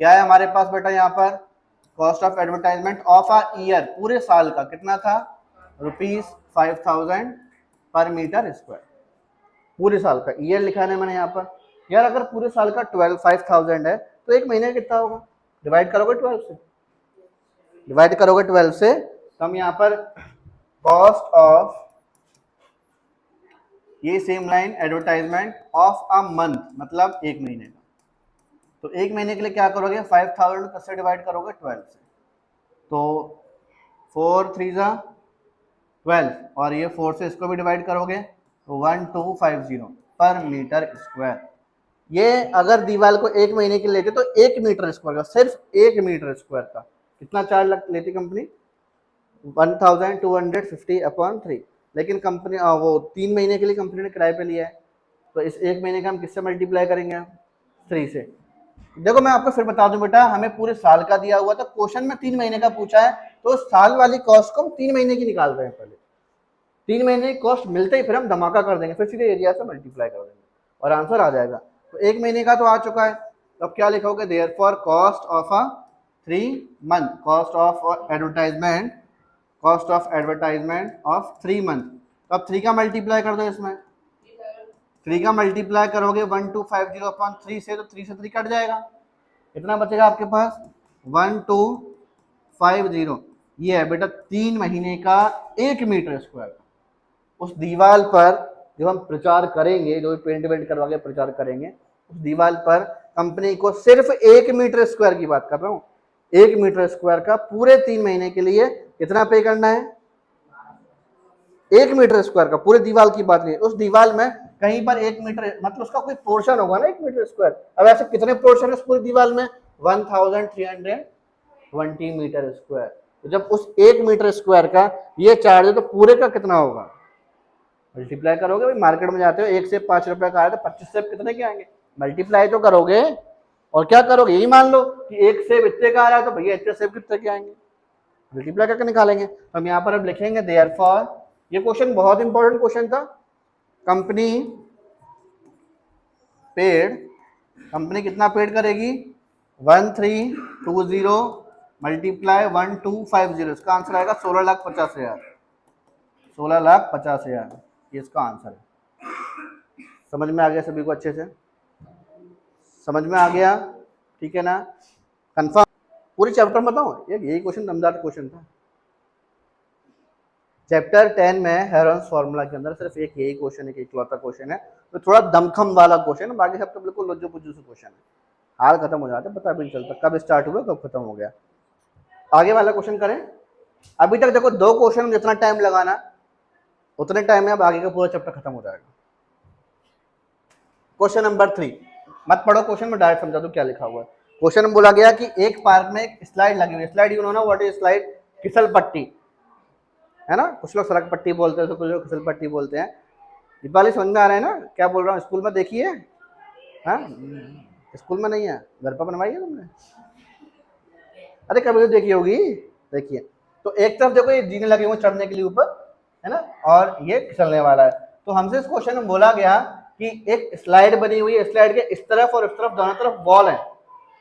Speaker 1: क्या है हमारे पास बेटा? यहाँ पर cost of advertisement of a year, पूरे साल का कितना था? ₹5000 पर मीटर स्क्वायर। पूरे साल का ईयर लिखा है मैंने यहाँ पर। यार अगर पूरे साल का 5000 है तो एक महीने कितना होगा? डिवाइड करोगे 12 से, डिवाइड करोगे 12 से, तो हम यहाँ पर कॉस्ट ऑफ, ये same line advertisement of a month मतलब एक महीने का। तो एक महीने के लिए क्या करोगे? 5000 से डिवाइड करोगे 12 से, तो 4 3 जा 12, और ये 4 से इसको भी डिवाइड करोगे तो 1250 पर मीटर स्क्वायर। ये अगर दीवार को एक महीने के लिए लेते तो 1 मीटर स्क्वायर का, सिर्फ 1 मीटर स्क्वायर का कितना चार्ज लेती कंपनी? 1250/3। लेकिन कंपनी वो 3 महीने के लिए कंपनी ने किराए पे लिया है, तो इस एक महीने का हम किससे मल्टीप्लाई करेंगे? 3 से। देखो मैं आपको फिर बता दूं बेटा, हमें पूरे साल का दिया हुआ था, क्वेश्चन में 3 महीने का पूछा है, तो साल वाली कॉस्ट को हम 3 महीने की निकाल रहे हैं। पहले 3 महीने की कॉस्ट मिलते ही फिर हम धमाका कर देंगे, फिर सीधे एरिया से मल्टीप्लाई कर देंगे और आंसर आ जाएगा। तो एक महीने का तो आ चुका है, तो अब क्या लिखोगे? Therefore cost of a 3 month, cost of advertisement, cost of advertisement of 3 month. तो अब 3 का मल्टीप्लाई कर दो, इसमें 3 का मल्टीप्लाई करोगे 1250/3 से, तो 3 से 3 कट जाएगा, कितना बचेगा आपके पास? 1250। ये है बेटा 3 महीने का 1 मीटर स्क्वायर। उस दीवार पर जब हम प्रचार करेंगे, जो पेंट वेंट करवा के प्रचार करेंगे, उस दीवार पर कंपनी को सिर्फ 1 मीटर स्क्वायर की बात कर रहा हूँ, 1 मीटर स्क्वायर का पूरे 3 महीने के लिए कितना पे करना है? 1 मीटर स्क्वायर का, पूरे दीवार की बात नहीं। उस दीवार में कहीं पर 1 मीटर मतलब उसका कोई पोर्शन होगा ना 1 मीटर स्क्वायर। अब ऐसे कितने पोर्शन है उस पूरी दीवार में? 1320 मीटर स्क्वायर। तो जब उस 1 मीटर स्क्वायर का ये चार्ज है तो पूरे का कितना होगा? मल्टीप्लाई करोगे भाई, मार्केट में जाते हो 1 सेब 5 रुपए का आया तो 25 सेब कितने के आएंगे? मल्टीप्लाई तो करोगे, और क्या करोगे? यही मान लो कि 1 सेब इतने का आ रहा है तो भैया इतने सेब कितने के आएंगे? मल्टीप्लाई करके निकालेंगे। तो हम यहाँ पर अब लिखेंगे देयरफॉर, ये क्वेश्चन बहुत इंपॉर्टेंट क्वेश्चन था। कंपनी पेड, कंपनी कितना पेड करेगी? 1320 मल्टीप्लाई 1250, इसका आंसर आएगा 16,50,000, 16,50,000, ये इसका आंसर है। समझ में आ गया सभी को? अच्छे से समझ में आ गया? ठीक है ना? कंफर्म? पूरी चैप्टर बताऊं? यही क्वेश्चन दमदार क्वेश्चन था। चैप्टर 10 में हेरोन्स फार्मूला के अंदर सिर्फ एक यही क्वेश्चन है, एक इकलौता क्वेश्चन है, तो थोड़ा दमखम वाला क्वेश्चन है, बाकी सब तो बिल्कुल लज्जो पुज्जो से क्वेश्चन है, हाल खत्म हो जाता है, पता भी नहीं चलता कब स्टार्ट हुआ कब खत्म हो गया। आगे वाला क्वेश्चन करें। अभी तक देखो 2 क्वेश्चन में जितना टाइम लगाना उतने टाइम में अब आगे का पूरा चैप्टर खत्म हो जाएगा। क्वेश्चन नंबर 3, मत पढ़ो क्वेश्चन में, डायरेक्ट समझा दो क्या लिखा हुआ है। क्वेश्चन में बोला गया कि एक पार्क में एक स्लाइड लगी हुई है, स्लाइड यू नो ना व्हाट इज स्लाइड? फिसल पट्टी है ना, कुछ लोग सड़क पट्टी बोलते हैं तो कुछ लोग फिसल पट्टी बोलते हैं। दीपाली समझ में आ रहा है ना क्या बोल रहा हूँ? स्कूल में देखी है? हाँ, स्कूल में नहीं है, घर पर बनवाई है तुमने? अरे कभी तो देखी होगी। देखिए, तो एक तरफ देखो ये जीने लगे हुए चढ़ने के लिए ऊपर, है ना, और ये फिसलने वाला है। तो हमसे इस क्वेश्चन में बोला गया कि एक स्लाइड बनी हुई है, स्लाइड के इस तरफ और इस तरफ दोनों तरफ वॉल है,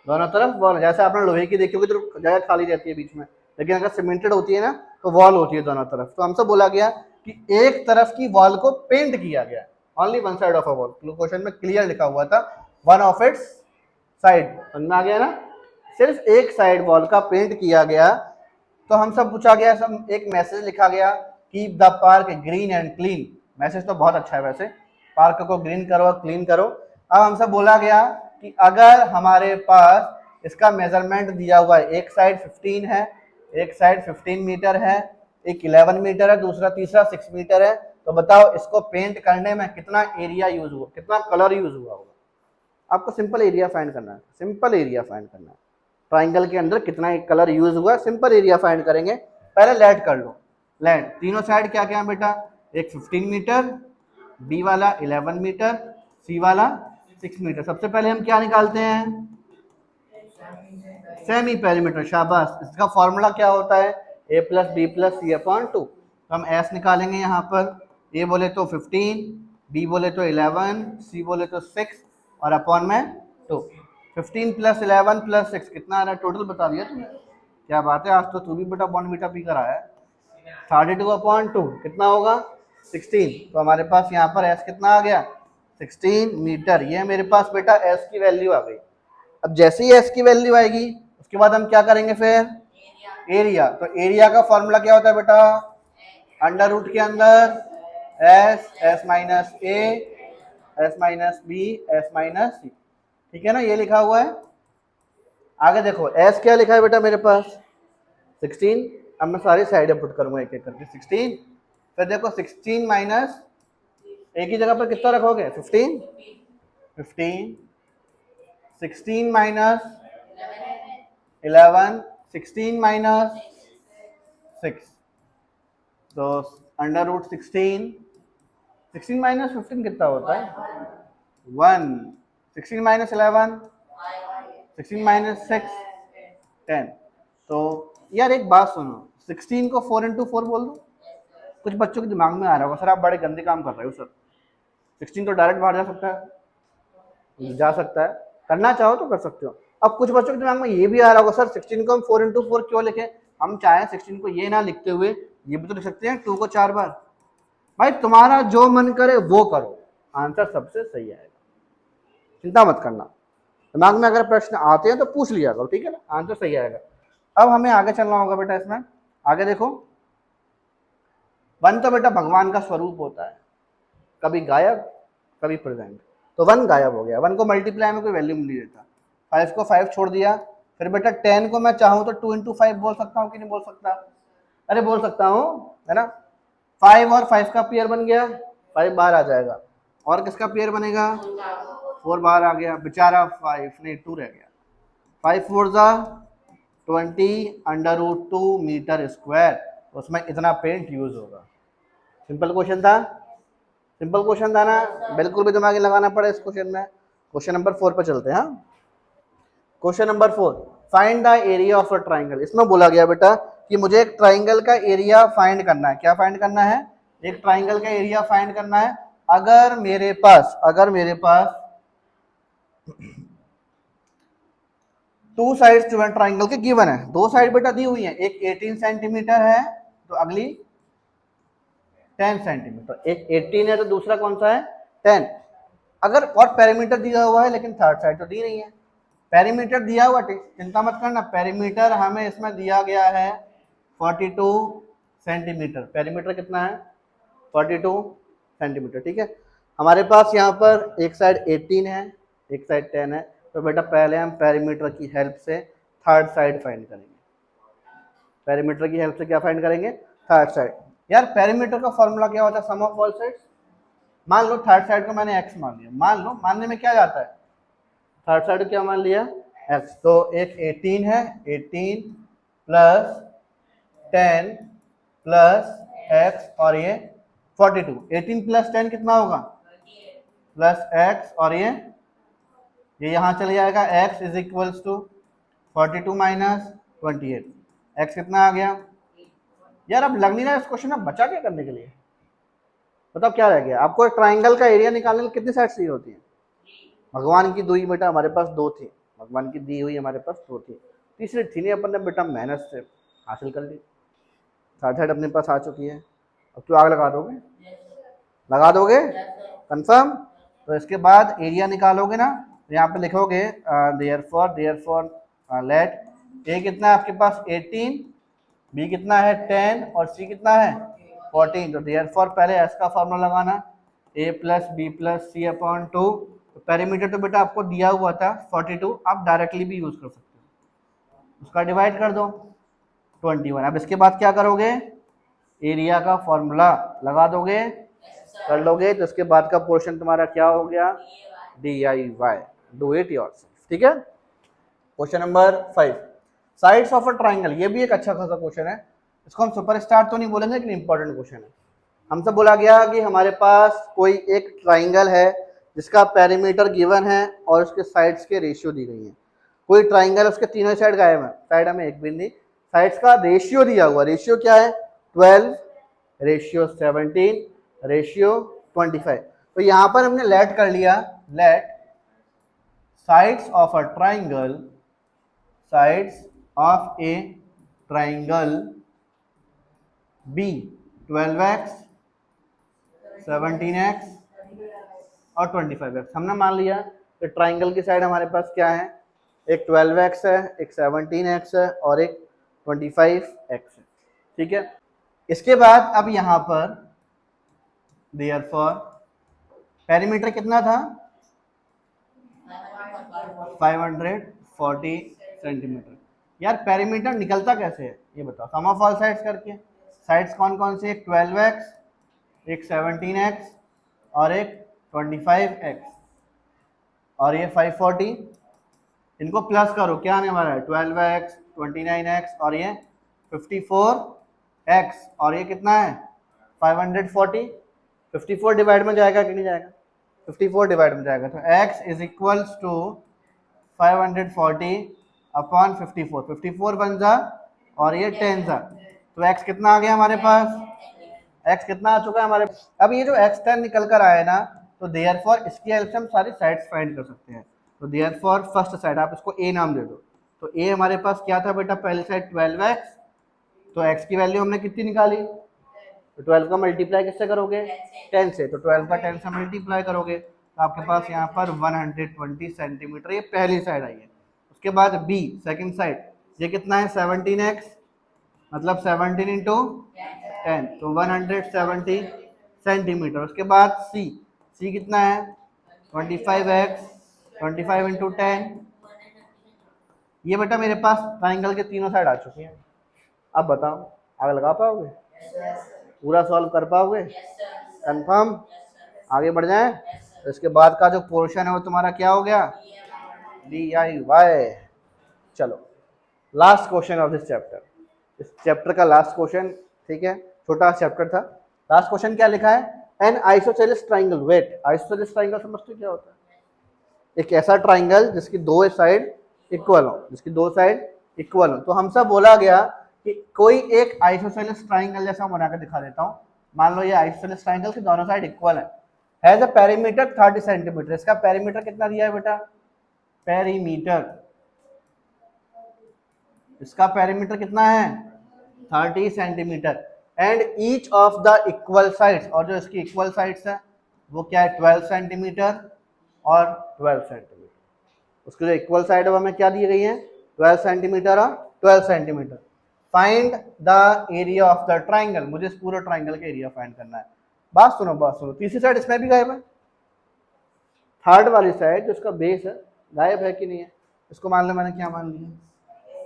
Speaker 1: दोनों तरफ वॉल है। जैसे आपने लोहे की देखी होगी तो जगह खाली रहती है बीच में, लेकिन अगर सीमेंटेड होती है ना तो वॉल होती है दोनों तरफ। तो हमसे बोला गया कि एक तरफ की वॉल को पेंट किया गया, only one side of a wall. Question में क्लियर लिखा हुआ था वन ऑफ इट्स साइड, समझ में आ गया ना? सिर्फ एक साइड वॉल का पेंट किया गया। तो हम सब पूछा गया, सब एक मैसेज लिखा गया, keep the park green and clean. Message तो बहुत अच्छा है वैसे, पार्क को ग्रीन करो क्लीन करो। अब हमसे बोला गया कि अगर हमारे पास इसका मेजरमेंट दिया हुआ है, एक साइड 15 है, एक साइड 15 मीटर है, एक 11 मीटर है, दूसरा तीसरा 6 मीटर है, तो बताओ इसको पेंट करने में कितना एरिया यूज हुआ, कितना कलर यूज हुआ होगा? आपको सिंपल एरिया फाइंड करना है, सिंपल एरिया फाइंड करना है। ट्राइंगल के अंदर कितना एक कलर यूज हुआ, सिंपल एरिया फाइंड करेंगे। पहले लेट कर लो, लेट तीनों साइड क्या क्या है बेटा? एक 15 मीटर, बी वाला 11 मीटर, सी वाला 6 मीटर। सबसे पहले हम क्या निकालते हैं? Semi perimeter. शाबाश, इसका फॉर्मूला क्या होता है? a plus B plus C upon 2। तो हम एस निकालेंगे यहाँ पर, ए बोले तो 15, बी बोले तो 11, सी बोले तो 6 और अपॉन में 2। 15 प्लस 11 प्लस 6 कितना आ रहा है? टोटल बता दिया तुमने, क्या बात है, आज तो तू भी बेटा बॉर्नवीटा पी कर आया है। 32/2 कितना होगा 16। तो हमारे पास यहाँ पर एस कितना आ गया 16 मीटर। ये मेरे पास बेटा एस की वैल्यू आ गई। अब जैसे ही एस की वैल्यू आएगी उसके बाद हम क्या करेंगे फिर एरिया। तो एरिया का फॉर्मूला क्या होता है बेटा अंडर रूट के अंदर s s minus a s minus b s minus c. ठीक है ना, ये लिखा हुआ है। आगे देखो एस क्या लिखा है बेटा मेरे पास 16। अब मैं सारी साइडें पुट करूंगा एक एक करके 16। फिर देखो 16 माइनस एक ही जगह पर कितना रखोगे 15 15 16 माइनस 11 16 माइनस 6 तो अंडर रूट 16 माइनस 15 कितना होता है 1 16 माइनस 11 16 माइनस 6 10। तो यार एक बात सुनो 16 को 4 इंटू 4 बोल दो। कुछ बच्चों के दिमाग में आ रहा होगा सर आप बड़े गंदे काम कर रहे हो सर 16 तो डायरेक्ट बाहर जा सकता है करना चाहो तो कर सकते हो। अब कुछ बच्चों के दिमाग में ये भी आ रहा होगा सर 16 को हम 4 इंटू 4 क्यों लिखे। हम चाहे 16 को ये ना लिखते हुए ये भी तो लिख सकते हैं 2 को 4 बार। भाई तुम्हारा जो मन करे वो करो आंसर सबसे सही आएगा। चिंता मत करना दिमाग में अगर प्रश्न आते हैं तो पूछ लिया करो ठीक है ना आंसर सही आएगा। अब हमें आगे चलना होगा बेटा इसमें। आगे देखो वन तो बेटा भगवान का स्वरूप होता है कभी गायब कभी प्रेजेंट। तो 1 गायब हो गया 1 को मल्टीप्लाई में कोई वैल्यू नहीं देता 5 को 5 छोड़ दिया। फिर बेटा 10 को मैं चाहूँ तो 2 इंटू 5 बोल सकता हूँ कि नहीं बोल सकता। अरे बोल सकता हूँ है ना। 5 और 5 का पेयर बन गया 5 बाहर आ जाएगा और किसका पेयर बनेगा 4 बाहर आ गया बेचारा 5 नहीं 2 रह गया 5 4 जा 20 अंडर रूट 2 मीटर स्क्वायर। उसमें इतना पेंट यूज होगा। सिंपल क्वेश्चन था ना बिल्कुल भी दिमाग लगाना पड़े इस क्वेश्चन में। क्वेश्चन नंबर 4 पे चलते हैं। Question number 4 find the area of a triangle. इसमें बोला गया बेटा कि मुझे एक ट्राइंगल का एरिया फाइंड करना है। क्या फाइंड करना है एक ट्राइंगल का एरिया फाइंड करना है। अगर मेरे पास टू साइड्स जो है ट्राइंगल के गिवन है दो साइड बेटा दी हुई है एक 18 सेंटीमीटर है तो अगली 10 सेंटीमीटर। एक 18 है तो दूसरा कौन सा है 10। अगर और पेरीमीटर दिया हुआ है लेकिन थर्ड साइड तो दी नहीं है। पेरीमीटर दिया हुआ चिंता मत करना पेरीमीटर हमें इसमें दिया गया है 42 सेंटीमीटर। पेरीमीटर कितना है 42 सेंटीमीटर। ठीक है हमारे पास यहाँ पर एक साइड 18 है एक साइड 10 है। तो बेटा पहले हम पेरीमीटर की हेल्प से थर्ड साइड फाइंड करेंगे। पेरीमीटर की हेल्प से क्या फाइंड करेंगे थर्ड साइड। यार पेरीमीटर का फॉर्मूला क्या होता है सम ऑफ ऑल साइड्स। मान लो थर्ड साइड को मैंने x मान लिया। मान लो मानने में क्या जाता है थर्ड साइड क्या मान लिया x। तो एक 18 है 18 प्लस 10 प्लस x और ये 42। 18 प्लस 10 कितना होगा प्लस x और ये यहाँ चले जाएगा x is equals to 42 minus 28। x कितना आ गया यार अब लग नहीं रहा इस क्वेश्चन में बचा क्या करने के लिए। बताओ क्या रह गया आपको। ट्राइंगल का एरिया निकालने में कितनी साइड चाहिए होती है। भगवान की दुई बेटा हमारे पास 2 थी। भगवान की दी हुई हमारे पास 2 थी तीसरी थी नहीं अपन ने बेटा मेहनत से हासिल कर ली। थर्ड साइड अपने पास आ चुकी है। अब तो आग लगा दोगे कंफर्म। तो इसके बाद एरिया निकालोगे ना यहाँ पे लिखोगे देयरफॉर लेट ए कितना है आपके पास 18 बी कितना है 10 और सी कितना है 14। तो देयरफॉर पहले एस का फॉर्मूला लगाना a plus B plus C upon 2। Perimeter तो बेटा आपको दिया हुआ था 42 आप डायरेक्टली भी यूज कर सकते हो उसका डिवाइड कर दो 21। अब इसके बाद क्या करोगे एरिया का फॉर्मूला लगा दोगे कर लोगे तो इसके बाद का पोर्शन तुम्हारा क्या हो गया DIY डू इट योरसेल्फ। ठीक है question number 5 sides of a triangle. ये भी एक अच्छा खासा क्वेश्चन है। इसको हम सुपरस्टार तो नहीं बोलेंगे लेकिन इंपॉर्टेंट क्वेश्चन है। हमसे बोला गया कि हमारे पास कोई एक ट्राइंगल है जिसका पेरीमीटर गिवन है और उसके साइड्स के रेशियो दी गई है। कोई ट्राइंगल उसके तीनों साइड गायब है साइड हमें एक भी नहीं। साइड्स का रेशियो दिया हुआ रेशियो क्या है 12 रेशियो 17 रेशियो 25। तो यहाँ पर हमने लेट कर लिया let sides of a triangle sides of a triangle B 12x, 17x और 25x। हमने मान लिया कि ट्राइंगल की साइड हमारे पास क्या है, एक 12x है, एक 17x है और एक 25x है। ठीक है, इसके बाद अब यहां पर देयरफॉर पेरीमीटर कितना था, 540 सेंटीमीटर। यार पेरीमीटर निकलता कैसे है ये बताओ, सम ऑफ ऑल साइड्स करके। साइड्स कौन कौन से, एक 12x, एक 17x और एक 25x और ये 540, इनको प्लस करो क्या आने वाला है, 12x, 29x और ये 54x और ये कितना है 540। 54 डिवाइड में जाएगा कि नहीं जाएगा, 54 डिवाइड में जाएगा, तो x is equals to 540 upon 54, 54 बन जा और ये 10 जा, तो x कितना आ गया हमारे पास, x कितना आ चुका है हमारे पास। अब ये जो x 10 निकल कर आए ना, तो देयरफॉर इसकी हेल्प से हम सारी साइड्स फाइंड कर सकते हैं। तो देयरफॉर फर्स्ट साइड आप इसको a नाम दे दो, तो a हमारे पास क्या था बेटा, पहली साइड 12x, तो x की वैल्यू हमने कितनी निकाली, तो 12 का मल्टीप्लाई किससे करोगे, 10 से, तो 12 का 10 से मल्टीप्लाई करोगे तो आपके पास यहाँ पर 120 सेंटीमीटर ये पहली साइड आई है। उसके बाद b सेकंड साइड, ये कितना है 17x, मतलब 17 इंटू 10, तो 170 सेंटीमीटर। उसके बाद c कितना है 25x, 25 इंटू 10, ये बेटा मेरे पास ट्राइंगल के तीनों साइड आ चुकी हैं। अब बताओ आगे लगा पाओगे, पूरा सॉल्व कर पाओगे, कंफर्म, आगे बढ़ जाएं। तो इसके बाद का जो पोर्शन है वो तुम्हारा क्या हो गया, DIY। चलो last question of this chapter, इस चैप्टर का लास्ट क्वेश्चन, ठीक है, छोटा चैप्टर था। लास्ट क्वेश्चन क्या लिखा है, an isosceles triangle, wait, isosceles triangle समझते हो क्या होता है, एक ऐसा ट्राइंगल जिसकी दो साइड इक्वल हो, जिसकी दो साइड इक्वल हो। तो हमसे बोला गया कि कोई एक आइसोसेलेस ट्राइंगल जैसा बना के दिखा देता हूं, मान लो ये आइसोसेलेस ट्राइंगल की दोनों साइड इक्वल है, हैज अ पेरीमीटर 30 सेंटीमीटर। इसका पेरीमीटर कितना दिया है बेटा, पेरीमीटर, इसका पेरीमीटर कितना है 30 centimetre, and each of the equal sides, और जो इसकी इक्वल साइड्स है वो क्या है 12 सेंटीमीटर और 12 सेंटीमीटर। उसकी जो इक्वल साइड है वो हमें क्या दी गई है 12 सेंटीमीटर और 12 centimetre. Find the area of the triangle, मुझे इस पूरे ट्राइंगल का एरिया फाइंड करना है। बात सुनो, तीसरी साइड इसमें भी गायब है, थर्ड वाली साइड जो उसका बेस है गायब है कि नहीं है, इसको मान लो मैंने क्या मान लिया।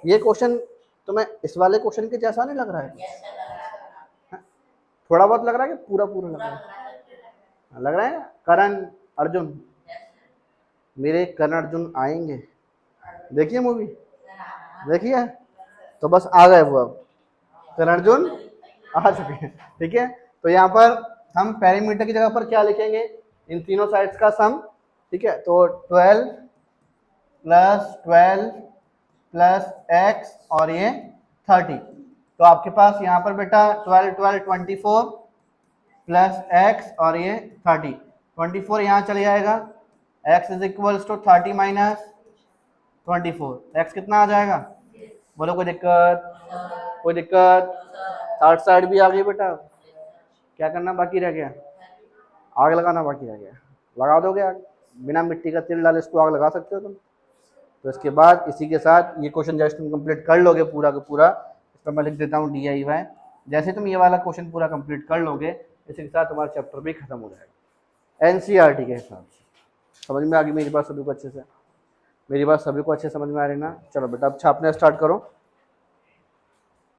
Speaker 1: ये क्वेश्चन तुम्हें इस वाले क्वेश्चन के जैसा नहीं लग रहा है, थोड़ा बहुत लग रहा है कि पूरा पूरा लग रहा है, लग रहा है। करण अर्जुन, मेरे करण अर्जुन आएंगे, देखिए मूवी देखिए, तो बस आ गए वो, अब करण अर्जुन आ चुके हैं। ठीक है, तो यहाँ पर हम पेरीमीटर की जगह पर क्या लिखेंगे, इन तीनों साइड्स का सम। ठीक है, तो 12 प्लस 12 प्लस x और ये 30, तो आपके पास यहाँ पर बेटा 12 12 24 प्लस x और ये 30, 24 यहाँ चले जाएगा, x is equals to 30 minus 24, x कितना आ जाएगा, बोलो कोई दिक्कत, कोई दिक्कत। थर्ड साइड भी आ गई बेटा, क्या करना बाकी रह गया, आग लगाना बाकी रह गया, लगा दोगे आग, बिना मिट्टी का तेल डाले इसको आग लगा सकते हो तुम। तो इसके बाद इसी के साथ ये क्वेश्चन जैसे तुम कंप्लीट कर लोगे पूरा का पूरा, इस पर मैं लिख देता हूँ DIY। जैसे तुम ये वाला क्वेश्चन पूरा कंप्लीट कर लोगे, इसी के साथ तुम्हारा चैप्टर भी खत्म हो जाएगा NCERT के हिसाब से। समझ में आ गई मेरी बात सभी को अच्छे से, मेरी बात सभी को अच्छे समझ में आ रही ना। चलो बेटा अब छापना स्टार्ट करो।